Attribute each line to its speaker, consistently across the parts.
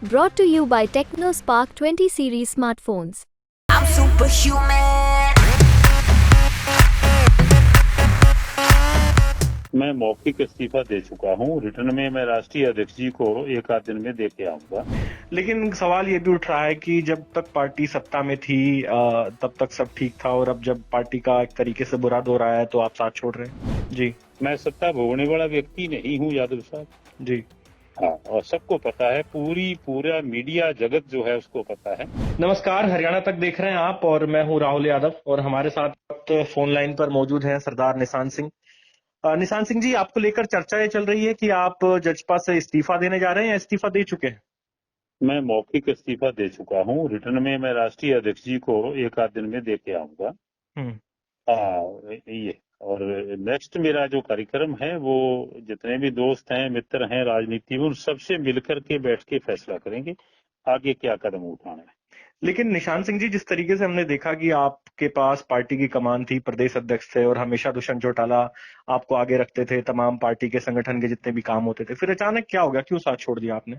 Speaker 1: Brought to you by TechnoSpark 20 series smartphones.
Speaker 2: I'm superhuman.
Speaker 3: मैं मौखिक इस्तीफा दे चुका हूँ। रिटर्न में मैं राष्ट्रीय अध्यक्ष जी को एक आध दिन में दे के आऊंगा।
Speaker 4: लेकिन सवाल ये भी उठ रहा है कि जब तक पार्टी सत्ता में थी तब तक सब ठीक था, और अब जब पार्टी का एक तरीके से बुरा दौर आया है तो आप साथ छोड़ रहे हैं। जी
Speaker 3: मैं सत्ता भोगने वाला व्यक्ति नहीं हूँ यादव साहब।
Speaker 4: जी
Speaker 3: हाँ, और सबको पता है, पूरा मीडिया जगत जो है उसको पता है।
Speaker 4: नमस्कार, हरियाणा तक देख रहे हैं आप, और मैं हूँ राहुल यादव, और हमारे साथ फोन लाइन पर मौजूद हैं सरदार निशान सिंह। निशान सिंह जी, आपको लेकर चर्चा ये चल रही है कि आप जजपा से इस्तीफा देने जा रहे हैं या इस्तीफा दे चुके हैं?
Speaker 3: मैं मौखिक इस्तीफा दे चुका हूँ। रिटर्न में मैं राष्ट्रीय अध्यक्ष जी को एक आध दिन में दे के आऊंगा। ये और नेक्स्ट मेरा जो कार्यक्रम है वो जितने भी दोस्त हैं, मित्र हैं राजनीति में, उन सबसे मिलकर के बैठ के फैसला करेंगे आगे क्या कदम उठाना है।
Speaker 4: लेकिन निशान सिंह जी, जिस तरीके से हमने देखा कि आपके पास पार्टी की कमान थी, प्रदेश अध्यक्ष थे, और हमेशा दुष्यंत चौटाला आपको आगे रखते थे तमाम पार्टी के संगठन के जितने भी काम होते थे, फिर अचानक क्या हो गया, क्यों साथ छोड़ दिया आपने?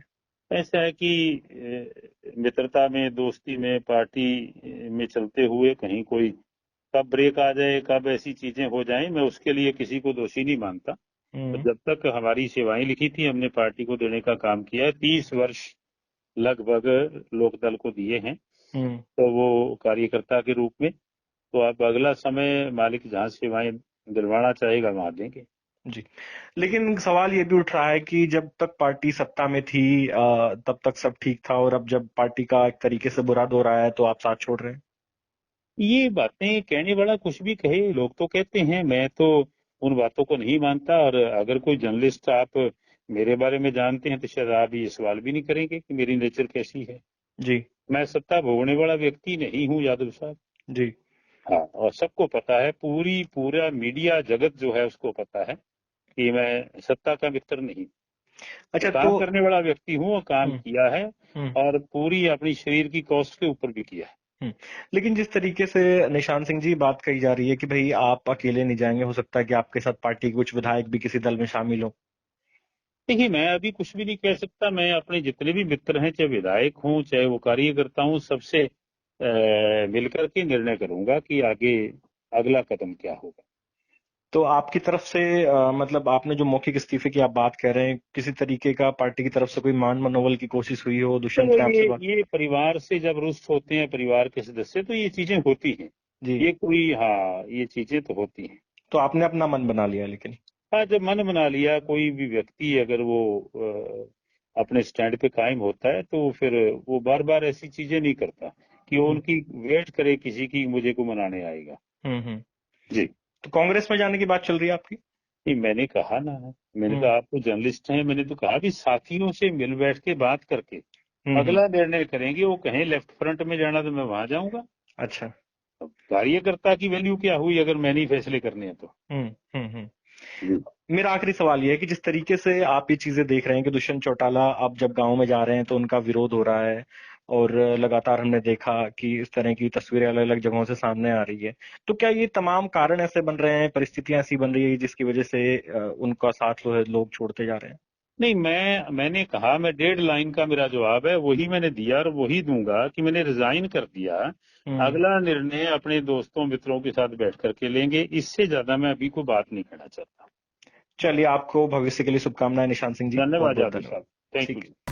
Speaker 3: ऐसा है कि मित्रता में, दोस्ती में, पार्टी में चलते हुए कहीं कोई कब ब्रेक आ जाए, कब ऐसी चीजें हो जाएं, मैं उसके लिए किसी को दोषी नहीं मानता। तो जब तक हमारी सेवाएं लिखी थी, हमने पार्टी को देने का काम किया है। 30 वर्ष लगभग लोकदल को दिए हैं, तो वो कार्यकर्ता के रूप में। तो अब अगला समय मालिक जहां सेवाएं दिलवाना चाहेगा वहां देंगे।
Speaker 4: जी, लेकिन सवाल ये भी उठ रहा है कि जब तक पार्टी सत्ता में थी तब तक सब ठीक था, और अब जब पार्टी का एक तरीके से बुरा दौर आया है तो आप साथ छोड़ रहे हैं।
Speaker 3: ये बातें कहने वाला कुछ भी कहे, लोग तो कहते हैं, मैं तो उन बातों को नहीं मानता। और अगर कोई जर्नलिस्ट आप मेरे बारे में जानते हैं तो शायद आप ये सवाल भी नहीं करेंगे कि मेरी नेचर कैसी है।
Speaker 4: जी
Speaker 3: मैं सत्ता भोगने वाला व्यक्ति नहीं हूँ यादव साहब।
Speaker 4: जी
Speaker 3: हाँ, और सबको पता है, पूरा मीडिया जगत जो है उसको पता है कि मैं सत्ता का मित्र नहीं,
Speaker 4: अच्छा,
Speaker 3: काम
Speaker 4: तो
Speaker 3: करने वाला व्यक्ति हूँ और काम किया है,
Speaker 4: हम्म
Speaker 3: और पूरी अपनी शरीर की कॉस्ट के ऊपर भी किया है।
Speaker 4: हम्म। लेकिन जिस तरीके से निशान सिंह जी बात कही जा रही है कि भाई आप अकेले नहीं जाएंगे, हो सकता है कि आपके साथ पार्टी के कुछ विधायक भी किसी दल में शामिल हो।
Speaker 3: देखिए, मैं अभी कुछ भी नहीं कह सकता। मैं अपने जितने भी मित्र हैं, चाहे विधायक हों चाहे वो कार्यकर्ता हूं, सबसे मिलकर के निर्णय करूंगा कि आगे अगला कदम क्या होगा।
Speaker 4: तो आपकी तरफ से मतलब आपने जो मौखिक इस्तीफे की आप बात कह रहे हैं, किसी तरीके का पार्टी की तरफ से कोई मान मनोबल की कोशिश हुई हो, दुष्यंत
Speaker 3: चलो,
Speaker 4: ने आपसे बात?
Speaker 3: ये परिवार से जब रुष्ट होते हैं परिवार के सदस्य, तो ये चीजें होती हैं।
Speaker 4: जी,
Speaker 3: ये कोई, हाँ, ये चीजें तो होती हैं।
Speaker 4: तो आपने अपना मन बना लिया लेकिन?
Speaker 3: हाँ, जब मन बना लिया, कोई भी व्यक्ति अगर वो अपने स्टैंड पे कायम होता है, तो फिर वो बार बार ऐसी चीजें नहीं करता कि वो उनकी वेट करे किसी की, मुझे को मनाने आएगा।
Speaker 4: हम्म।
Speaker 3: जी।
Speaker 4: तो कांग्रेस में जाने की बात चल रही है आपकी?
Speaker 3: नहीं, मैंने कहा ना, मैंने
Speaker 4: हम्म
Speaker 3: कहा आप तो जर्नलिस्ट हैं, मैंने तो कहा भी साथियों से मिल बैठ के बात करके
Speaker 4: हम्म।
Speaker 3: अगला निर्णय करेंगे। वो कहें लेफ्ट फ्रंट में जाना तो मैं वहां जाऊंगा।
Speaker 4: अच्छा।
Speaker 3: अब कार्यकर्ता की वैल्यू क्या हुई अगर मैंने ही फैसले करने हैं तो।
Speaker 4: हम्म।
Speaker 3: जी।
Speaker 4: मेरा आखिरी सवाल ये है कि जिस तरीके से आप ये चीजें देख रहे हैं कि दुष्यंत चौटाला आप जब गांव में जा रहे हैं तो उनका विरोध हो रहा है, और लगातार हमने देखा कि इस तरह की तस्वीरें अलग अलग जगहों से सामने आ रही है, तो क्या ये तमाम कारण ऐसे बन रहे हैं, परिस्थितियां ऐसी बन रही है जिसकी वजह से उनका साथ लोग छोड़ते जा रहे हैं?
Speaker 3: नहीं, मैंने कहा, मैं 1.5 लाइन का मेरा जवाब है, वही मैंने दिया और वही दूंगा कि मैंने रिजाइन कर दिया।
Speaker 4: हम्म।
Speaker 3: अगला निर्णय अपने दोस्तों मित्रों के साथ बैठ करके लेंगे। इससे ज्यादा मैं अभी कोई बात नहीं करना चाहता।
Speaker 4: चलिए, आपको भविष्य के लिए शुभकामनाएं निशान सिंह जी, बहुत
Speaker 3: धन्यवाद
Speaker 4: बहुत
Speaker 3: यादव
Speaker 4: धन्यवाद।
Speaker 3: साहब, थैंक
Speaker 4: ठीक
Speaker 3: यू।
Speaker 4: है।